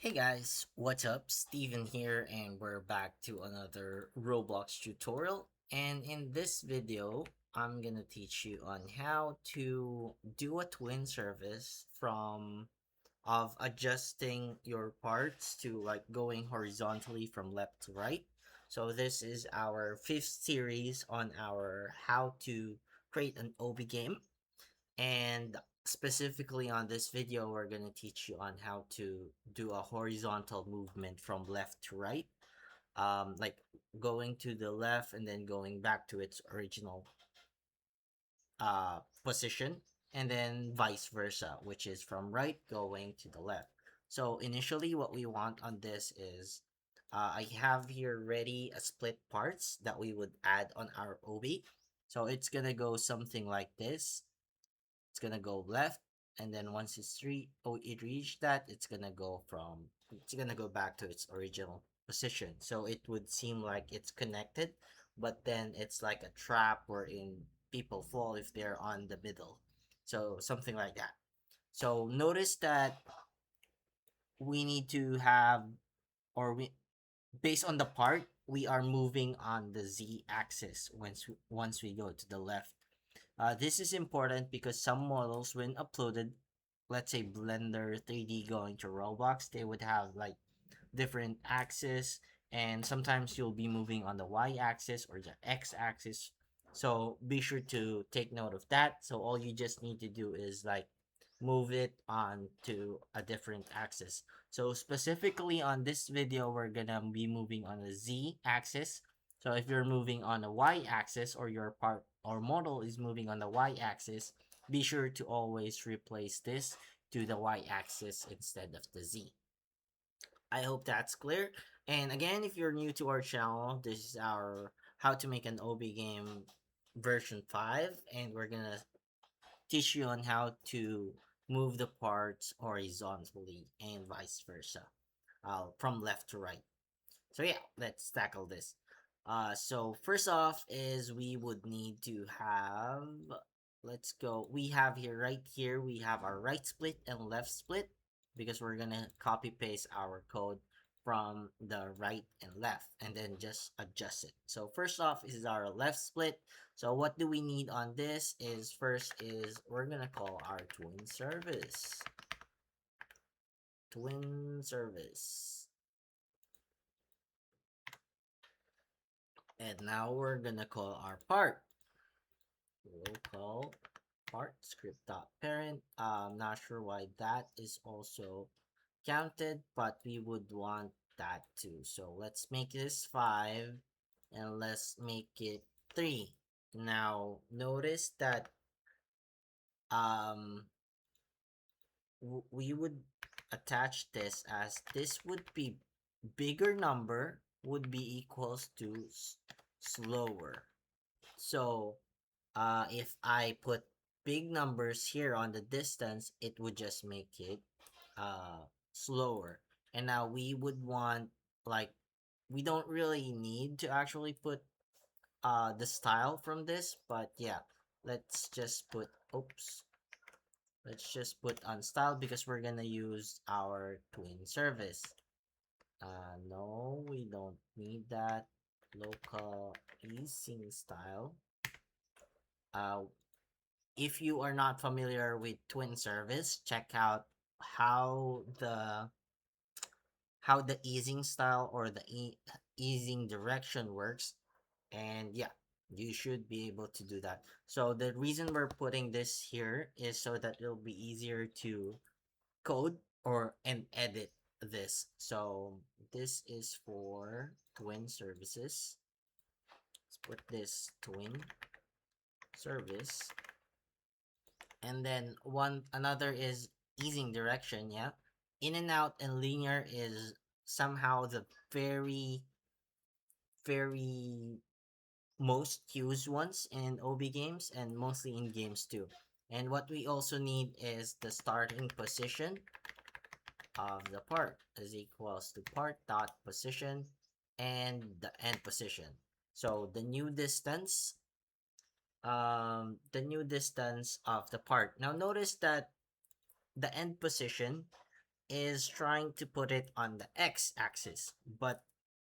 Hey guys, what's up? Steven here, and we're back to another Roblox tutorial. And in this video, I'm gonna teach you on how to do a twin service from of adjusting your parts to like going horizontally from left to right. So this is our fifth series on our how to create an OB game, and specifically on this video, we're going to teach you on how to do a horizontal movement from left to right. Like going to the left and then going back to its original position, and then vice versa, which is from right going to the left. So initially, what we want on this is I have here ready a split parts that we would add on our OB. So it's gonna go something like this. It's gonna go left, and then once it reached that, it's gonna go back to its original position. So it would seem like it's connected, but then it's like a trap wherein people fall if they're on the middle. So something like that. So notice that we need to have, or we based on the part, we are moving on the z axis once we go to the left. This is important because some models, when uploaded, let's say Blender 3D going to Roblox, they would have like different axes, and sometimes you'll be moving on the y-axis or the x-axis. So be sure to take note of that. So all you just need to do is like move it on to a different axis. So specifically on this video, we're gonna be moving on the z-axis. So if you're moving on the y-axis, or your part or model is moving on the y-axis, be sure to always replace this to the y-axis instead of the z. I hope that's clear. And again, if you're new to our channel, this is our how to make an OB game version 5, and we're gonna teach you on how to move the parts horizontally and vice versa, from left to right. So yeah, let's tackle this. So first off is we would need to have, let's go. We have here, right here, we have our right split and left split, because we're gonna copy paste our code from the right and left and then just adjust it. So first off is our left split. So what do we need on this is, first is we're gonna call our twin service. And now we're gonna call our part. We'll call part script.parent. I'm not sure why that is also counted, but we would want that too. So let's make this 5 and let's make it 3. Now notice that um we would attach this as this would be bigger number would be equals to slower. So if I put big numbers here on the distance, it would just make it slower. And now we would want, like, we don't really need to actually put the style from this, but yeah, let's just put, oops, let's just put on style because we're gonna use our twin service. No, we don't need that. Local easing style. Uh, if you are not familiar with TweenService, check out how the easing style or the easing direction works, and yeah, you should be able to do that. So the reason we're putting this here is so that it'll be easier to code or and edit this. So this is for twin services. Let's put this twin service. And then one another is easing direction. Yeah, in and out and linear is somehow the very most used ones in OB games, and mostly in games too. And what we also need is the starting position of the part is equals to part dot position and the end position. So the new distance of the part. Now notice that the end position is trying to put it on the x-axis, but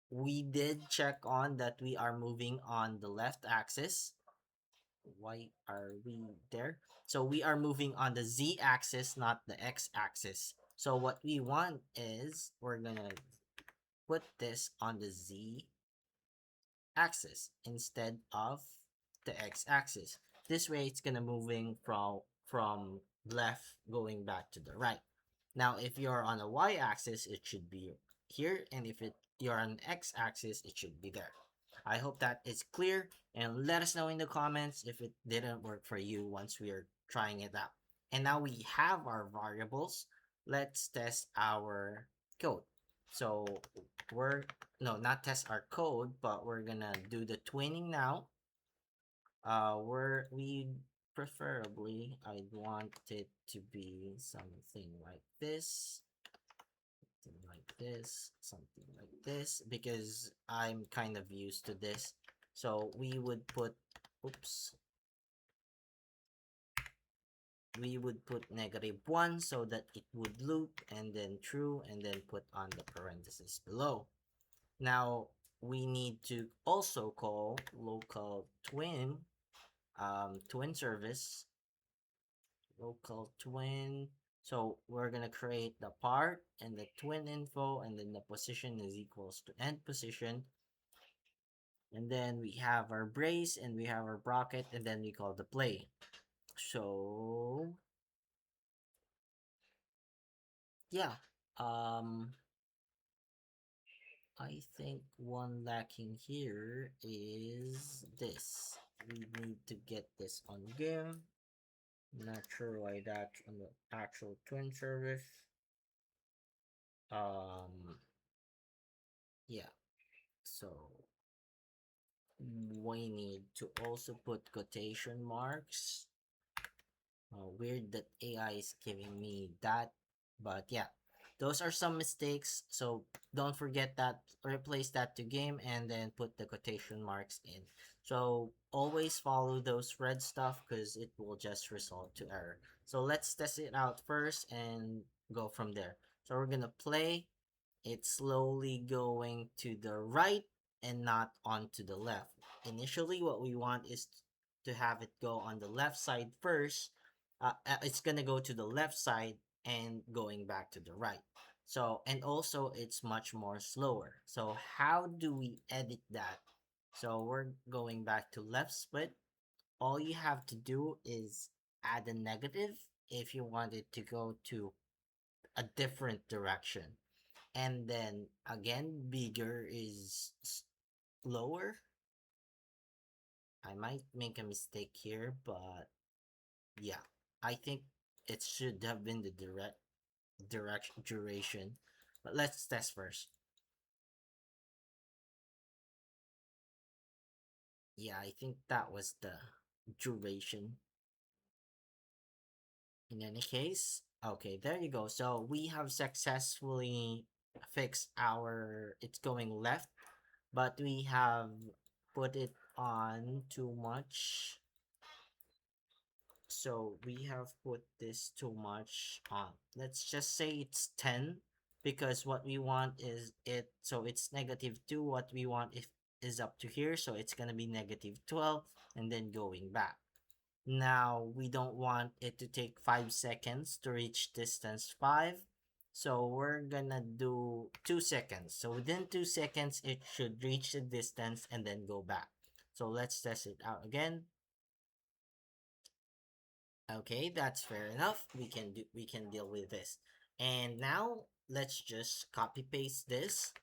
we did check on that we are moving on the left axis. Why are we there? So we are moving on the z-axis, not the x-axis. So what we want is we're gonna put this on the z axis instead of the x-axis. This way it's gonna moving from left going back to the right. Now if you're on a y-axis, it should be here, and if you're on x-axis, it should be there. I hope that is clear, and let us know in the comments if it didn't work for you once we are trying it out. And now we have our variables. Let's test our code. So we're no, not test our code, but we're gonna do the twinning now. We preferably I'd want it to be something like this, something like this, because I'm kind of used to this. So we would put, oops, we would put -1 so that it would loop, and then true, and then put on the parentheses below. Now we need to also call local TweenService, local twin. So we're gonna create the part and the twin info, and then the position is equals to end position. And then we have our brace and we have our bracket, and then we call the play. So yeah, um, I think one lacking here is this. We need to get this on game. Not sure why that's on the actual TweenService. Um, yeah. So we need to also put quotation marks. Weird that AI is giving me that, but yeah, those are some mistakes. So don't forget that. Replace that to game and then put the quotation marks in. So always follow those red stuff because it will just result to error. So let's test it out first and go from there. So we're gonna play. It's slowly going to the right and not onto the left. Initially, what we want is to have it go on the left side first. It's gonna go to the left side and going back to the right. So, and also it's much more slower. So how do we edit that? So we're going back to left split. All you have to do is add a negative if you want it to go to a different direction. And then again, bigger is lower. I might make a mistake here, but yeah, I think it should have been the direction duration. But let's test first. Yeah, I think that was the duration. In any case, okay, there you go. So we have successfully fixed our, it's going left, but we have put it on too much. So we have put this too much on. Let's just say it's 10, because what we want is it, so it's -2. What we want is up to here, so it's gonna be -12 and then going back. Now we don't want it to take 5 seconds to reach distance 5. So we're gonna do 2 seconds. So within 2 seconds, it should reach the distance and then go back. So let's test it out again. Okay, that's fair enough. We can deal with this. And now let's just copy paste this,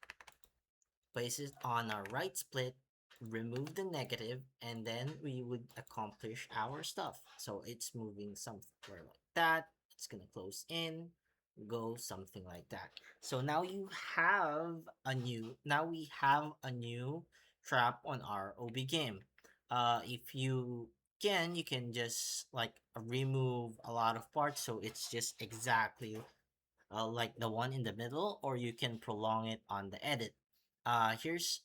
place it on our right split, remove the negative, and then we would accomplish our stuff. So it's moving somewhere like that. It's gonna close in, go something like that. So now we have a new trap on our OB game. If you can just like remove a lot of parts, so it's just exactly like the one in the middle, or you can prolong it on the edit. Here's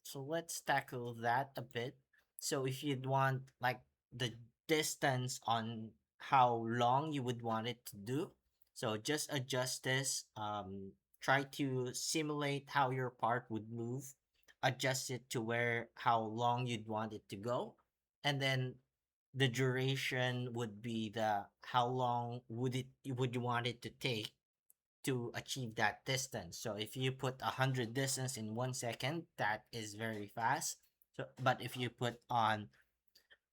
So let's tackle that a bit. So if you'd want like the distance on how long you would want it to do, So just adjust this. Try to simulate how your part would move, adjust it to where how long you'd want it to go, and then the duration would be the how long would you want it to take to achieve that distance. So if you put 100 distance in 1 second, that is very fast. So, but if you put on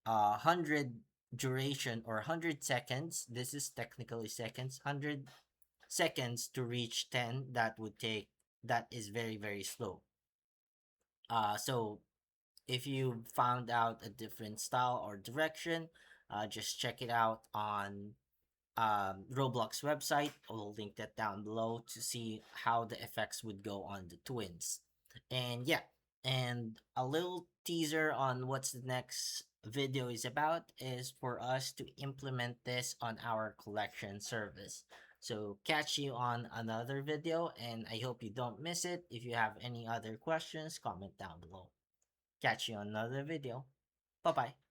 100 duration or 100 seconds, this is technically seconds, 100 seconds to reach 10, that would take, that is very, very slow. So if you found out a different style or direction, just check it out on Roblox website. I'll link that down below to see how the effects would go on the twins. And yeah, and a little teaser on what's the next video is about is for us to implement this on our collection service. So catch you on another video, and I hope you don't miss it. If you have any other questions, comment down below. Catch you on another video. Bye bye.